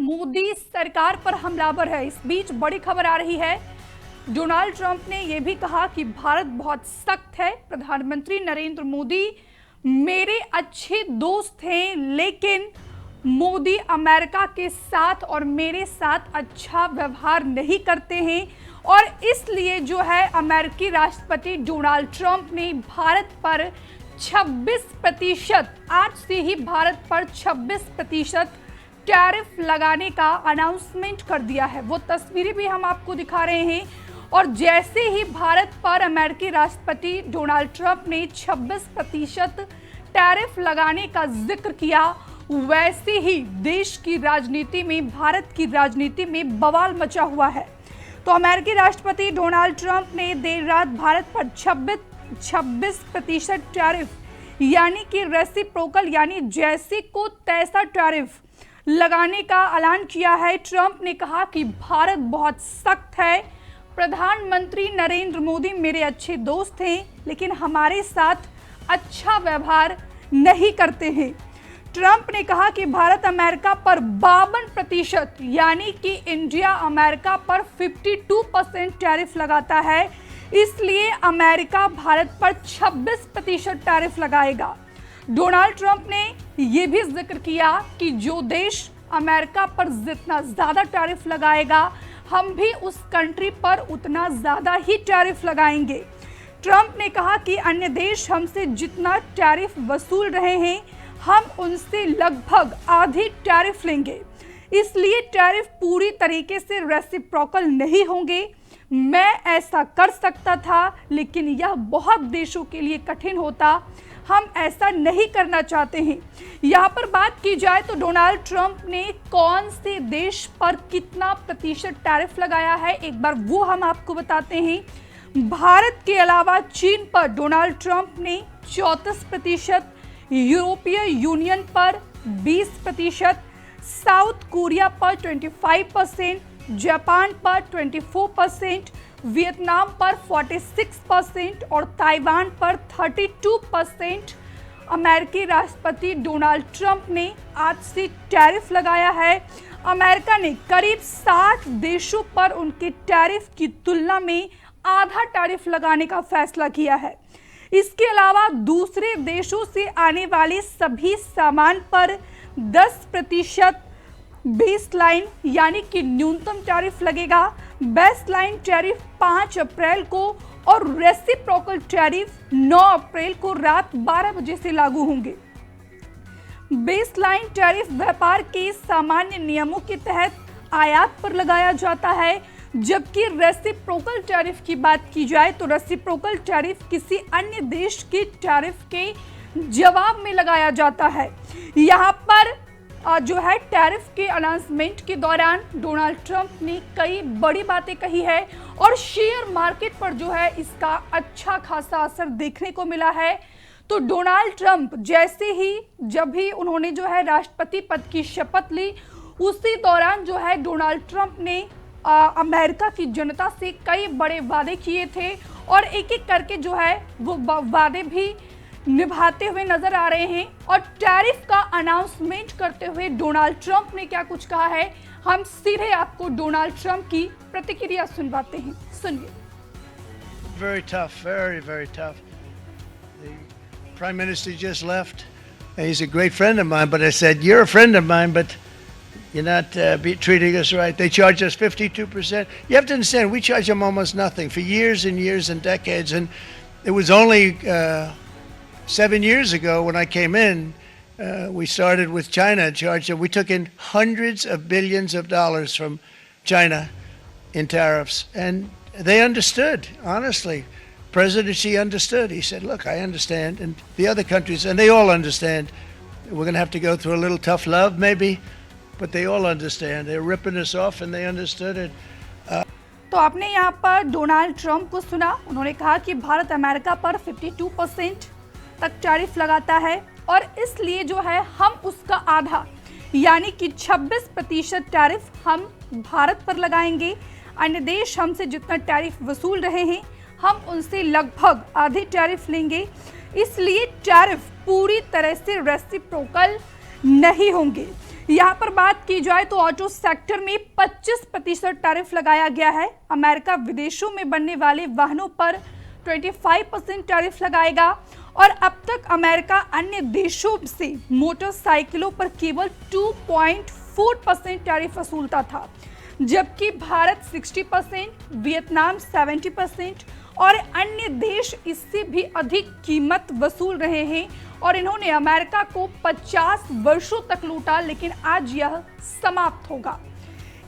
मोदी सरकार पर हमलावर है। इस बीच बड़ी खबर आ रही है। डोनाल्ड ट्रंप ने यह भी कहा कि भारत बहुत सख्त है। प्रधानमंत्री नरेंद्र मोदी मेरे अच्छे दोस्त हैं, लेकिन मोदी अमेरिका के साथ और मेरे साथ अच्छा व्यवहार नहीं करते हैं और इसलिए जो है अमेरिकी राष्ट्रपति डोनाल्ड ट्रंप ने भारत पर 26% आज से ही भारत पर 26% टैरिफ लगाने का अनाउंसमेंट कर दिया है। वो तस्वीरें भी हम आपको दिखा रहे हैं और जैसे ही भारत पर अमेरिकी राष्ट्रपति डोनाल्ड ट्रंप ने 26% टैरिफ लगाने का जिक्र किया, वैसे ही देश की राजनीति में, भारत की राजनीति में बवाल मचा हुआ है। तो अमेरिकी राष्ट्रपति डोनाल्ड ट्रंप ने देर रात भारत पर 26% टैरिफ यानी कि रेसिप्रोकल यानी जैसे को तैसा टैरिफ लगाने का ऐलान किया है। ट्रंप ने कहा कि भारत बहुत सख्त है। प्रधानमंत्री नरेंद्र मोदी मेरे अच्छे दोस्त हैं, लेकिन हमारे साथ अच्छा व्यवहार नहीं करते हैं। ट्रंप ने कहा कि भारत अमेरिका पर 52% यानी कि इंडिया अमेरिका पर 52% टैरिफ लगाता है, इसलिए अमेरिका भारत पर 26% टैरिफ लगाएगा। डोनाल्ड ट्रंप ने यह भी जिक्र किया कि जो देश अमेरिका पर जितना ज़्यादा टैरिफ लगाएगा, हम भी उस कंट्री पर उतना ज़्यादा ही टैरिफ लगाएंगे। ट्रंप ने कहा कि अन्य देश हमसे जितना टैरिफ वसूल रहे हैं, हम उनसे लगभग आधी टैरिफ लेंगे, इसलिए टैरिफ पूरी तरीके से रेसिप्रोकल नहीं होंगे। मैं ऐसा कर सकता था, लेकिन यह बहुत देशों के लिए कठिन होता। हम ऐसा नहीं करना चाहते हैं। यहाँ पर बात की जाए तो डोनाल्ड ट्रंप ने कौन से देश पर कितना प्रतिशत टैरिफ लगाया है, एक बार वो हम आपको बताते हैं। भारत के अलावा चीन पर डोनाल्ड ट्रंप ने 34%, यूरोपीय यूनियन पर 20%, साउथ कोरिया पर 25%, जापान पर 24%, वियतनाम पर 46% और ताइवान पर 32% अमेरिकी राष्ट्रपति डोनाल्ड ट्रंप ने आज से टैरिफ लगाया है। अमेरिका ने करीब 60 देशों पर उनके टैरिफ की तुलना में आधा टैरिफ लगाने का फैसला किया है। इसके अलावा दूसरे देशों से आने वाले सभी सामान पर 10% बेस लाइन यानी कि न्यूनतम टैरिफ लगेगा। बेस लाइन टैरिफ 5 अप्रैल को और रेसिप्रोकल टैरिफ 9 अप्रैल को रात 12 बजे से लागू होंगे। बेस लाइन टैरिफ व्यापार के सामान्य नियमों के तहत आयात पर लगाया जाता है, जबकि रेसिप्रोकल टैरिफ की बात की जाए तो रेसिप्रोकल टैरिफ किसी अन्य देश के टैरिफ के जवाब में लगाया जाता है। यहाँ पर जो है टैरिफ के अनाउंसमेंट के दौरान डोनाल्ड ट्रंप ने कई बड़ी बातें कही है और शेयर मार्केट पर जो है इसका अच्छा खासा असर देखने को मिला है। तो डोनाल्ड ट्रंप जैसे ही जब भी उन्होंने जो है राष्ट्रपति पद की शपथ ली, उसी दौरान जो है डोनाल्ड ट्रंप ने अमेरिका की जनता से कई बड़े वादे किए थे और एक एक करके जो है वो वादे भी निभाते हुए नजर आ रहे हैं। और टैरिफ का अनाउंसमेंट करते हुए डोनाल्ड ट्रंप ने क्या कुछ कहा है, हम सीधे आपको डोनाल्ड ट्रंप की प्रतिक्रिया सुनवाते हैं। सुनिए। Very tough, very, very tough. The Prime Minister just left. He's a great friend of mine, but I said, you're a friend of mine, but you're not treating us right. They charge us 52%. You have to understand, we charge them almost nothing for years and years and decades. And it was only 7 years ago when I came in, we started with China, charged. We took in hundreds of billions of dollars from China in tariffs, and they understood, honestly. President Xi understood. He said, look, I understand, and the other countries, and they all understand. We're going to have to go through a little tough love, maybe, but they all understand. They're ripping us off, and they understood it. तो आपने यहाँ पर Donald Trump को सुना। उन्होंने कहा कि Bharat America पर 52% तक टैरिफ लगाता है और इसलिए जो है हम उसका आधा यानी कि 26% टैरिफ हम भारत पर लगाएंगे। अन्य देश हमसे जितना टैरिफ वसूल रहे हैं, हम उनसे लगभग आधे टैरिफ लेंगे, इसलिए टैरिफ पूरी तरह से रेसिप्रोकल नहीं होंगे। यहाँ पर बात की जाए तो ऑटो सेक्टर में 25% टैरिफ लगाया गया है। अमेरिका विदेशों में बनने वाले वाहनों पर 25% टैरिफ लगाएगा और अब तक अमेरिका अन्य देशों से मोटरसाइकिलों पर केवल 2.4% टैरिफ वसूलता था, जबकि भारत 60%, वियतनाम 70% और अन्य देश इससे भी अधिक कीमत वसूल रहे हैं और इन्होंने अमेरिका को 50 वर्षों तक लूटा, लेकिन आज यह समाप्त होगा।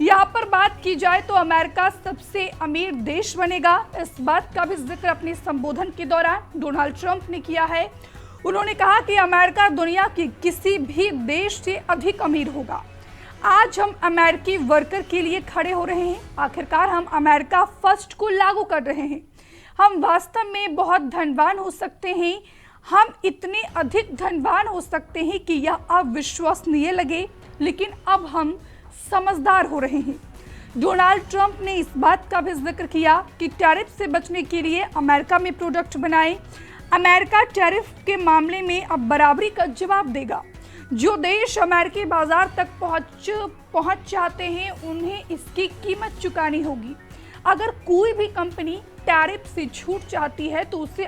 यहाँ पर बात की जाए तो अमेरिका सबसे अमीर देश बनेगा। इस बात का भी जिक्र अपने संबोधन के दौरान डोनाल्ड ट्रंप ने किया है। उन्होंने कहा कि अमेरिका दुनिया के किसी भी देश से अधिक अमीर होगा। आज हम अमेरिकी वर्कर के लिए खड़े हो रहे हैं। आखिरकार हम अमेरिका फर्स्ट को लागू कर रहे हैं। हम वास्तव में बहुत धनवान हो सकते हैं। हम इतने अधिक धनवान हो सकते हैं कि यह अविश्वसनीय लगे, लेकिन अब हम समझदार हो रहे हैं। डोनाल्ड ट्रंप ने इस बात का भी जिक्र किया कि टैरिफ से बचने के लिए अमेरिका में प्रोडक्ट बनाएं। अमेरिका टैरिफ के मामले में अब बराबरी का जवाब देगा। जो देश अमेरिकी बाजार तक पहुंच चाहते हैं, उन्हें इसकी कीमत चुकानी होगी। अगर कोई भी कंपनी टैरिफ से छूट चाहती है तो उसे